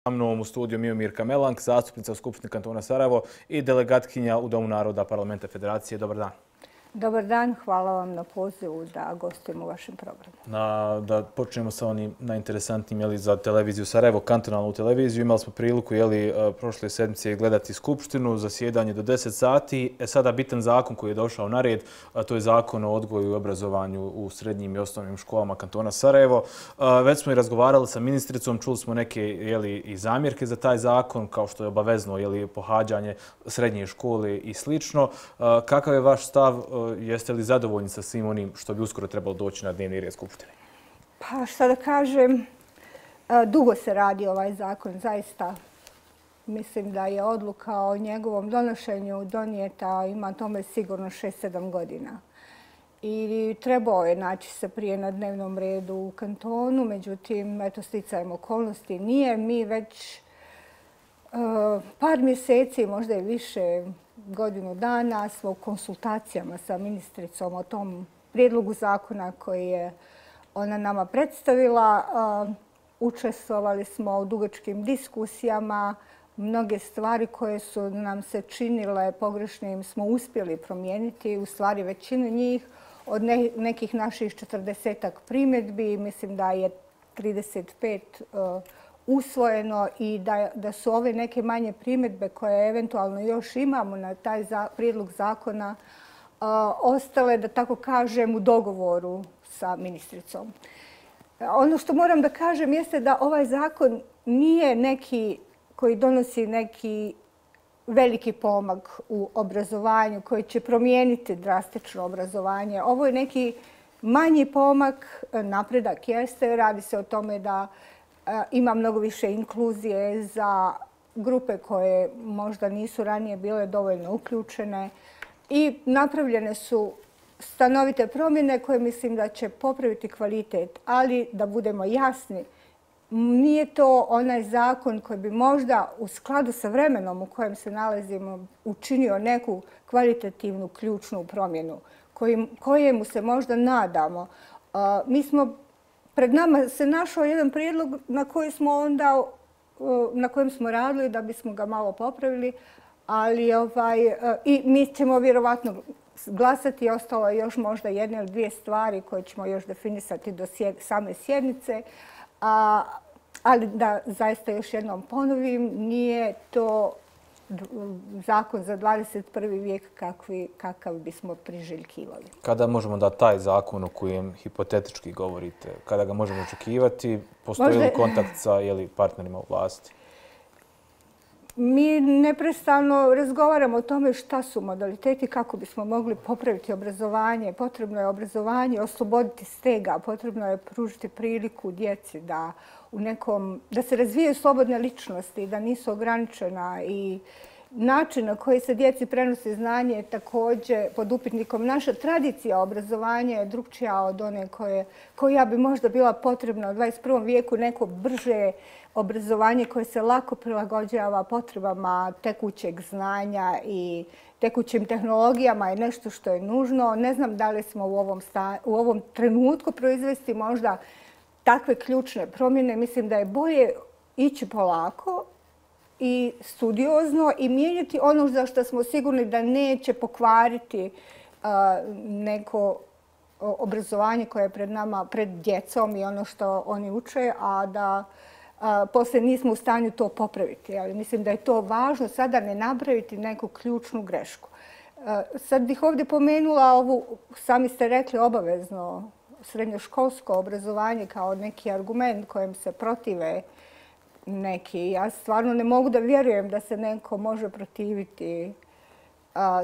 Sa mnom u studiju Miomir Kamelank, zastupnica u Skupštini kantona Sarajevo i delegatkinja u Domu naroda Parlamenta Federacije. Dobar dan. Dobar dan, hvala vam na pozivu da gostujem u vašem programu. Da počnemo sa onim najinteresantnijim za televiziju Sarajevo, kantonalnu televiziju. Imali smo priliku prošle sedmice gledati Skupštinu, zasjedanje do 10 sati. Sada bitan zakon koji je došao na red, to je zakon o odgoju i obrazovanju u srednjim i osnovnim školama kantona Sarajevo. Već smo i razgovarali sa ministricom, čuli smo neke i zamjerke za taj zakon, kao što je obavezno pohađanje srednje škole i slično. Kakav je vaš stav? Jeste li zadovoljni sa svim onim što bi uskoro trebalo doći na dnevni red Skupštine? Pa šta da kažem, dugo se radi ovaj zakon, zaista. Mislim da je odluka o njegovom donošenju donijeta, ima tome sigurno 6-7 godina. I trebao je naći se prije na dnevnom redu u kantonu, međutim, sticajem okolnosti nije. Mi već par mjeseci, možda i više, godinu dana smo u konsultacijama sa ministricom o tom prijedlogu zakona koji je ona nama predstavila. Učestvovali smo u dugačkim diskusijama. Mnoge stvari koje su nam se činile pogrešnim smo uspjeli promijeniti. U stvari većinu njih od nekih naših 40-ak primjedbi, mislim da je 35 usvojeno i da su ove neke manje primjedbe koje eventualno još imamo na taj prijedlog zakona ostale, da tako kažem, u dogovoru sa ministricom. Ono što moram da kažem jeste da ovaj zakon nije neki koji donosi neki veliki pomak u obrazovanju koji će promijeniti drastično obrazovanje. Ovo je neki manji pomak, napredak jeste, radi se o tome da ima mnogo više inkluzije za grupe koje možda nisu ranije bile dovoljno uključene i napravljene su stanovite promjene koje mislim da će popraviti kvalitet, ali da budemo jasni, nije to onaj zakon koji bi možda u skladu sa vremenom u kojem se nalazimo učinio neku kvalitativnu ključnu promjenu kojemu se možda nadamo. Pred nama se našao jedan prijedlog na kojem smo radili da bismo ga malo popravili, ali i mi ćemo vjerovatno glasati. Ostalo je još možda jedne ili dvije stvari koje ćemo još definisati do same sjednice. Ali da zaista još jednom ponovim, nije to zakon za 21. vijek kakav bismo priželjkivali. Kada možemo da taj zakon o kojem hipotetički govorite, kada ga možemo očekivati, postoji li kontakt sa partnerima u vlasti? Mi neprestano razgovaramo o tome šta su modaliteti, kako bismo mogli popraviti obrazovanje. Potrebno je obrazovanje osloboditi stega, potrebno je pružiti priliku djeci da se razvijaju slobodne ličnosti, da nisu ograničena i način na koji se djeci prenosi znanje je također pod upitnikom. Naša tradicija obrazovanja je drukčija od one koja bi možda bila potrebna u 21. vijeku, neko brže obrazovanje koje se lako prilagođava potrebama tekućeg znanja i tekućim tehnologijama je nešto što je nužno. Ne znam da li smo u ovom trenutku proizvesti možda takve ključne promjene. Mislim da je bolje ići polako i studiozno i mijenjati ono za što smo sigurni da neće pokvariti neko obrazovanje koje je pred nama, pred djecom i ono što oni uče, a da poslije nismo u stanju to popraviti. Ali mislim da je to važno sada ne napraviti neku ključnu grešku. Sad bih ovdje pomenula ovu, sami ste rekli, obavezno srednjoškolsko obrazovanje kao neki argument kojem se protive neki. Ja stvarno ne mogu da vjerujem da se neko može protiviti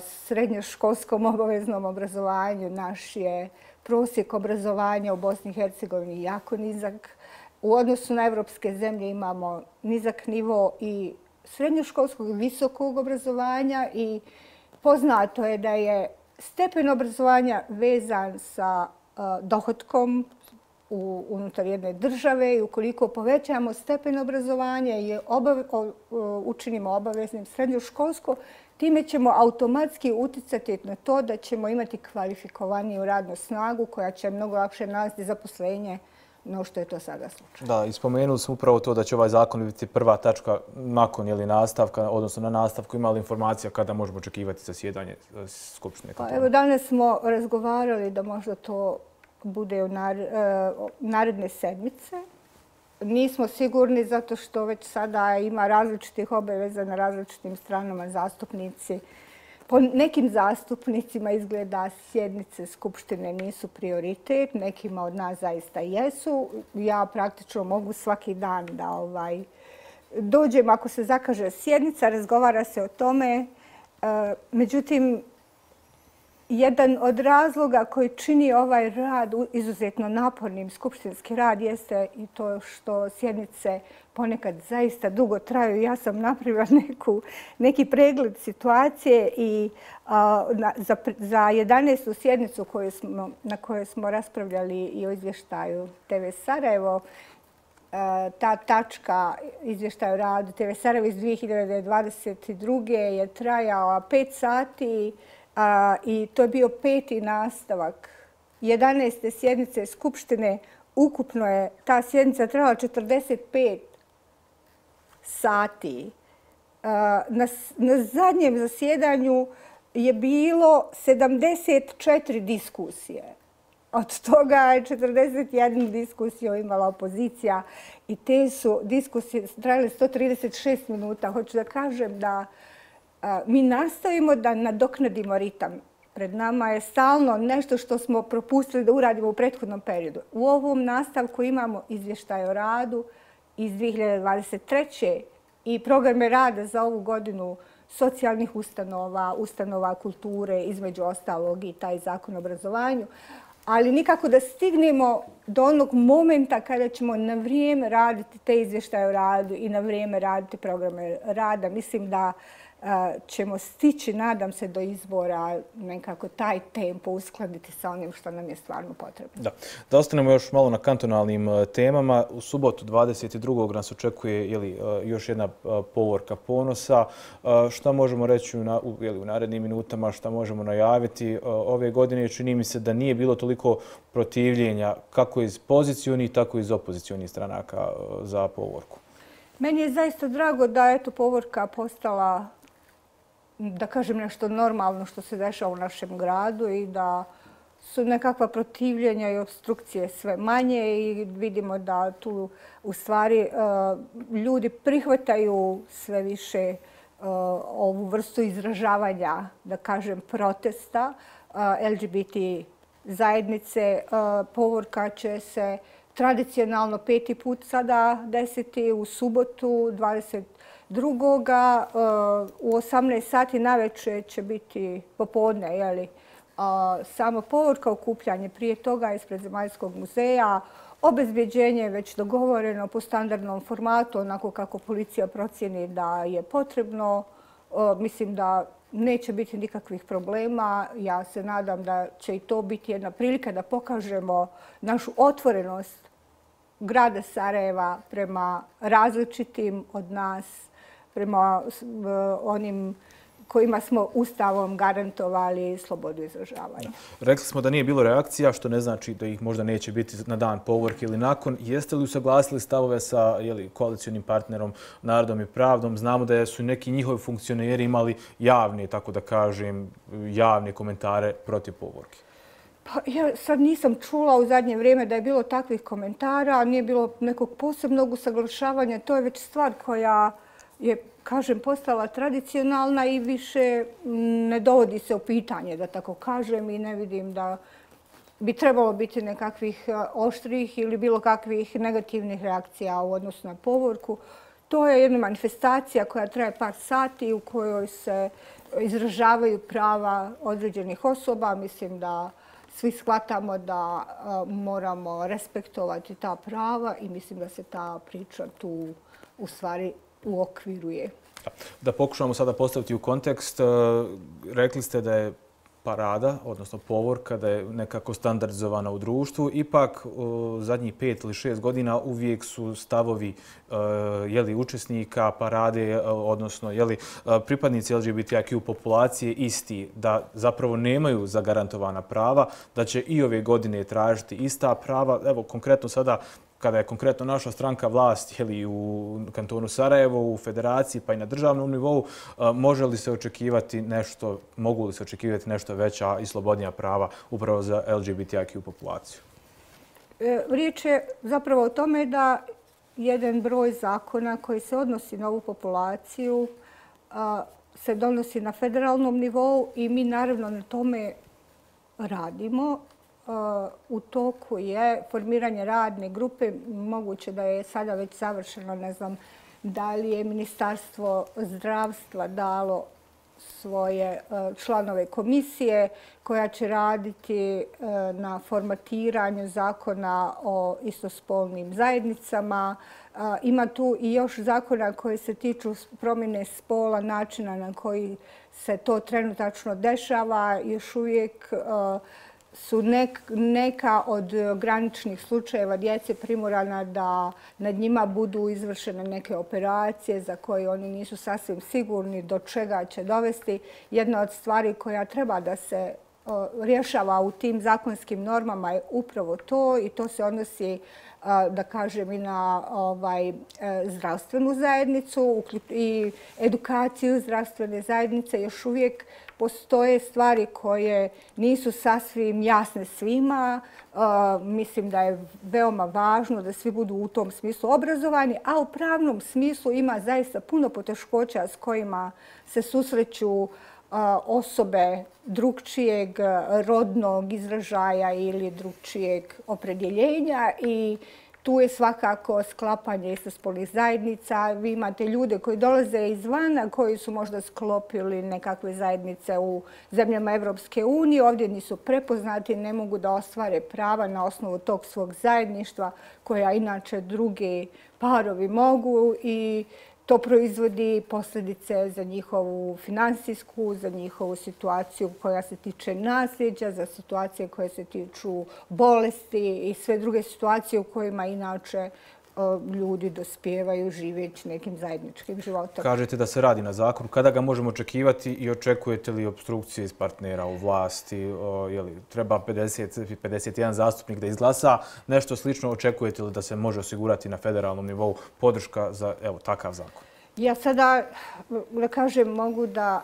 srednjoškolskom obaveznom obrazovanju. Naš je prosjek obrazovanja u Bosni i Hercegovini jako nizak. U odnosu na evropske zemlje imamo nizak nivo i srednjoškolskog i visokog obrazovanja i poznato je da je stepen obrazovanja vezan sa dohotkom unutar jedne države i ukoliko povećamo stepen obrazovanja i učinimo obaveznim srednjoškolsko, time ćemo automatski utjecati na to da ćemo imati kvalifikovaniju radnu snagu koja će mnogo lakše nalaziti zaposlenje no što je to sada slučaj. Da, i spomenuli smo upravo to da će ovaj zakon biti prva tačka nakon nastavka, odnosno na nastavku. Ima li informacija kada možemo očekivati zasjedanje Skupštine? Pa evo danas smo razgovarali da možda to bude u naredne sedmice. Nismo sigurni zato što već sada ima različitih obaveza na različitim stranama zastupnici. Po nekim zastupnicima izgleda sjednice Skupštine nisu prioritet, nekima od nas zaista jesu. Ja praktično mogu svaki dan da dođem ako se zakaže sjednica, razgovara se o tome. Međutim, jedan od razloga koji čini ovaj rad izuzetno napornim, skupštinski rad, jeste i to što sjednice ponekad zaista dugo traju. Ja sam napravila neki pregled situacije i za 11. sjednicu na kojoj smo raspravljali i o izvještaju TV Sarajevo, ta tačka izvještaja o radu TV Sarajevo iz 2022. je trajala 5 sati i to je bio 5. nastavak 11. sjednice Skupštine. Ukupno je ta sjednica trajala 45 sati. Na zadnjem zasjedanju je bilo 74 diskusije. Od toga je 41 diskusiju imala opozicija i te su diskusije trajale 136 minuta. Hoću da kažem da mi nastavimo da nadoknadimo ritam. Pred nama je stalno nešto što smo propustili da uradimo u prethodnom periodu. U ovom nastavku imamo izvještaj o radu iz 2023. i programe rada za ovu godinu socijalnih ustanova, ustanova kulture, između ostalog i taj zakon o obrazovanju. Ali nikako da stignemo do onog momenta kada ćemo na vrijeme raditi te izvještaje o radu i na vrijeme raditi programe rada. Mislim da ćemo stići, nadam se, do izbora nekako taj tempo uskladiti sa onim što nam je stvarno potrebno. Da ostanemo još malo na kantonalnim temama. U subotu 22. nas očekuje još jedna povorka ponosa. Šta možemo reći u narednim minutama, šta možemo najaviti? Ove godine čini mi se da nije bilo toliko protivljenja kako iz pozicionih, tako i iz opozicionih stranaka za povorku. Meni je zaista drago da je povorka postala, da kažem, nešto normalno što se dešava u našem gradu i da su nekakva protivljenja i obstrukcije sve manje i vidimo da tu u stvari ljudi prihvataju sve više ovu vrstu izražavanja, da kažem, protesta LGBT zajednice. Povorka će se tradicionalno 5. put sada desiti u subotu 22. U 18 sati navečer će biti popodne, samo povorka, okupljanje prije toga ispred Zemaljskog muzeja. Obezbjeđenje je već dogovoreno po standardnom formatu, onako kako policija procjeni da je potrebno. Mislim da neće biti nikakvih problema. Ja se nadam da će i to biti jedna prilika da pokažemo našu otvorenost grada Sarajeva prema različitim od nas, prema onim kojima smo Ustavom garantovali slobodu izražavanja. Rekli smo da nije bilo reakcija, što ne znači da ih možda neće biti na dan povorke ili nakon. Jeste li usaglasili stavove sa koalicionim partnerom Narodom i pravdom? Znamo da su neki njihovi funkcioneri imali javne, tako da kažem, javne komentare protiv povorke. Pa ja sad nisam čula u zadnje vrijeme da je bilo takvih komentara, nije bilo nekog posebnog usaglašavanja. To je već stvar koja je, kažem, postala tradicionalna i više ne dovodi se u pitanje, da tako kažem, i ne vidim da bi trebalo biti nekakvih oštrih ili bilo kakvih negativnih reakcija u odnosu na povorku. To je jedna manifestacija koja traje par sati u kojoj se izražavaju prava određenih osoba. Mislim da svi shvatamo da moramo respektovati ta prava i mislim da se ta priča tu u stvari uokviruje. Da pokušamo sada postaviti u kontekst. Rekli ste da je parada, odnosno povorka, da je nekako standardizovana u društvu. Ipak, zadnjih 5 ili 6 godina uvijek su stavovi učesnika parade, odnosno pripadnici LGBTIQ populacije isti, da zapravo nemaju zagarantovana prava, da će i ove godine tražiti ista prava. Evo, konkretno sada, kada je konkretno naša stranka vlast u kantonu Sarajevo, u federaciji pa i na državnom nivou, mogu li se očekivati nešto veća i slobodnija prava upravo za LGBTIQ populaciju? Riječ je zapravo o tome da jedan broj zakona koji se odnosi na ovu populaciju se donosi na federalnom nivou i mi naravno na tome radimo. U toku je formiranje radne grupe. Moguće da je sada već završeno, ne znam da li je Ministarstvo zdravstva dalo svoje članove komisije koja će raditi na formatiranju zakona o istospolnim zajednicama. Ima tu i još zakona koji se tiču promjene spola, načina na koji se to trenutačno dešava. Još uvijek su neka od graničnih slučajeva djece primorana da nad njima budu izvršene neke operacije za koje oni nisu sasvim sigurni do čega će dovesti. Jedna od stvari koja treba da se rješava u tim zakonskim normama je upravo to i to se odnosi, da kažem, i na zdravstvenu zajednicu i edukaciju zdravstvene zajednice. Još uvijek postoje stvari koje nisu sasvim jasne svima. Mislim da je veoma važno da svi budu u tom smislu obrazovani, a u pravnom smislu ima zaista puno poteškoća s kojima se susreću osobe drukčijeg rodnog izražaja ili drukčijeg opredjeljenja i tu je svakako sklapanje istospolnih zajednica. Vi imate ljude koji dolaze izvana, koji su možda sklopili nekakve zajednice u zemljama Evropske unije. Ovdje nisu prepoznati, ne mogu da ostvare prava na osnovu tog svog zajedništva koja inače drugi parovi mogu i to proizvodi posljedice za njihovu finansijsku, za njihovu situaciju koja se tiče nasljeđa, za situacije koje se tiču bolesti i sve druge situacije u kojima inače ljudi dospijevaju živeći nekim zajedničkim životom. Kažete da se radi na zakonu. Kada ga možemo očekivati i očekujete li opstrukcije iz partnera u vlasti? Treba 51 zastupnik da izglasa. Nešto slično očekujete li da se može osigurati na federalnom nivou podrška za takav zakon? Ja sada, da kažem, mogu da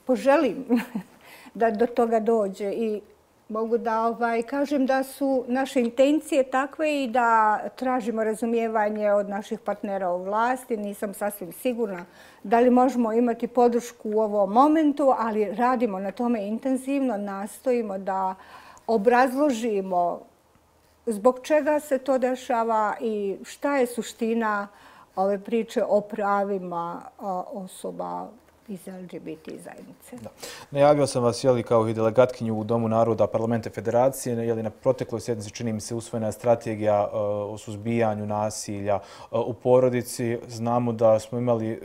poželim da do toga dođe i mogu da kažem da su naše intencije takve i da tražimo razumijevanje od naših partnera u vlasti. Nisam sasvim sigurna da li možemo imati podršku u ovom momentu, ali radimo na tome intenzivno, nastojimo da obrazložimo zbog čega se to dešava i šta je suština ove priče o pravima osoba iz LGBT zajednice. Najavio sam vas kao i delegatkinju u Domu naroda Parlamente Federacije. Na protekloj sjednici, čini mi se, usvojena strategija o suzbijanju nasilja u porodici. Znamo da smo imali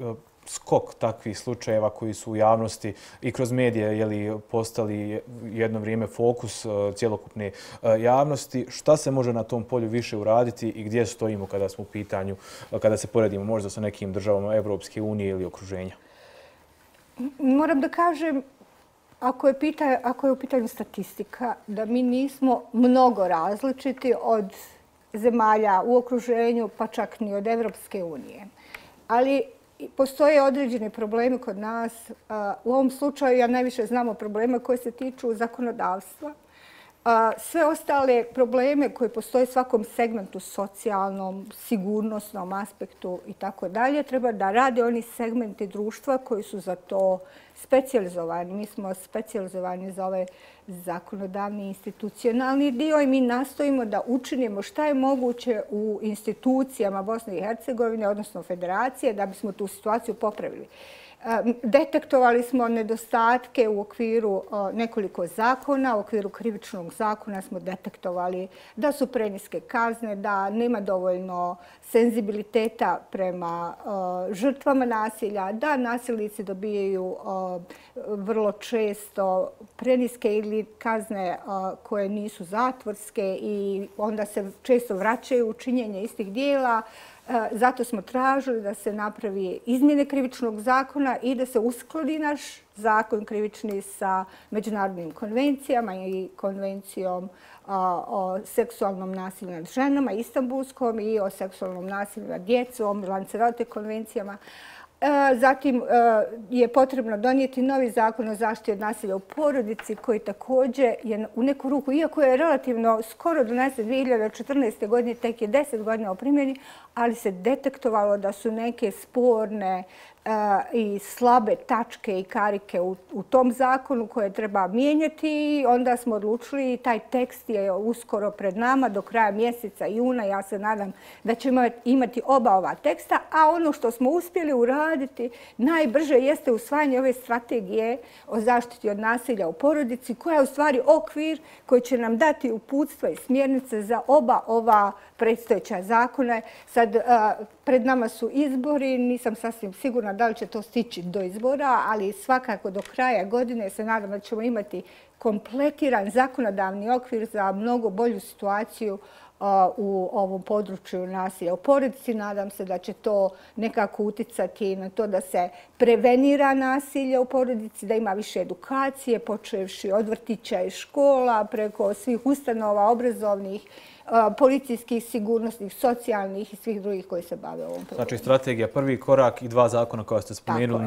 skok takvih slučajeva koji su u javnosti i kroz medije postali jedno vrijeme fokus cjelokupne javnosti. Šta se može na tom polju više uraditi i gdje stojimo kada smo u pitanju, kada se poredimo možda sa nekim državama Evropske unije ili okruženja? Moram da kažem, ako je u pitanju statistika, da mi nismo mnogo različiti od zemalja u okruženju, pa čak ni od Evropske unije. Ali postoje određeni problemi kod nas. U ovom slučaju ja najviše znam o problema koji se tiču zakonodavstva. Sve ostale probleme koji postoje u svakom segmentu, socijalnom, sigurnosnom aspektu i tako dalje, treba da rade oni segmenti društva koji su za to specijalizovani. Mi smo specijalizovani za ove zakonodavni institucionalni dio i mi nastojimo da učinimo šta je moguće u institucijama Bosne i Hercegovine, odnosno Federacije, da bismo tu situaciju popravili. Detektovali smo nedostatke u okviru nekoliko zakona. U okviru krivičnog zakona smo detektovali da su preniske kazne, da nema dovoljno senzibiliteta prema žrtvama nasilja, da nasilnici dobijaju vrlo često preniske ili kazne koje nisu zatvorske i onda se često vraćaju u činjenje istih dijela. Zato smo tražili da se napravi izmjene krivičnog zakona i da se uskladi naš zakon krivični sa međunarodnim konvencijama i konvencijom o seksualnom nasilju nad ženama, Istanbulskom, i o seksualnom nasilju nad djecom, Lanzarote konvencijama. Zatim je potrebno donijeti novi zakon o zaštiti od nasilja u porodici koji također je u neku ruku, iako je relativno skoro donesen 2014. godine, tek je 10 godina u primjeni, ali se detektovalo da su neke sporne i slabe tačke i karike u tom zakonu koje treba mijenjati i onda smo odlučili, taj tekst je uskoro pred nama do kraja mjeseca juna. Ja se nadam da ćemo imati oba ova teksta, a ono što smo uspjeli uraditi najbrže jeste usvajanje ove strategije o zaštiti od nasilja u porodici koja je u stvari okvir koji će nam dati uputstva i smjernice za oba ova predstojeća zakona. Sad pred nama su izbori, nisam sasvim sigurna da li će to stići do izbora, ali svakako do kraja godine se nadam da ćemo imati kompletiran zakonodavni okvir za mnogo bolju situaciju u ovom području nasilja u porodici. Nadam se da će to nekako uticati na to da se prevenira nasilje u porodici, da ima više edukacije, počevši od vrtića i škola, preko svih ustanova obrazovnih, policijskih, sigurnosnih, socijalnih i svih drugih koji se bave ovom problemom. Znači, strategija prvi korak i 2 zakona koja ste spomenuli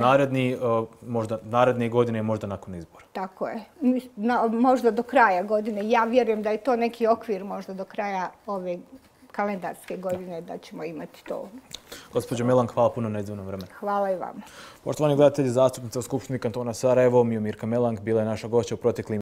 možda naredne godine, možda nakon izbora. Tako je. Možda do kraja godine. Ja vjerujem da je to neki okvir možda do kraja ove kalendarske godine da ćemo imati to. Gospođo Melang, hvala puno na izdvojenom vremenu. Hvala i vama. Poštovani gledatelji, zastupnica u Skupštini kantona Sarajevo, Miomirka Melang, bila je naša gošća u proteklim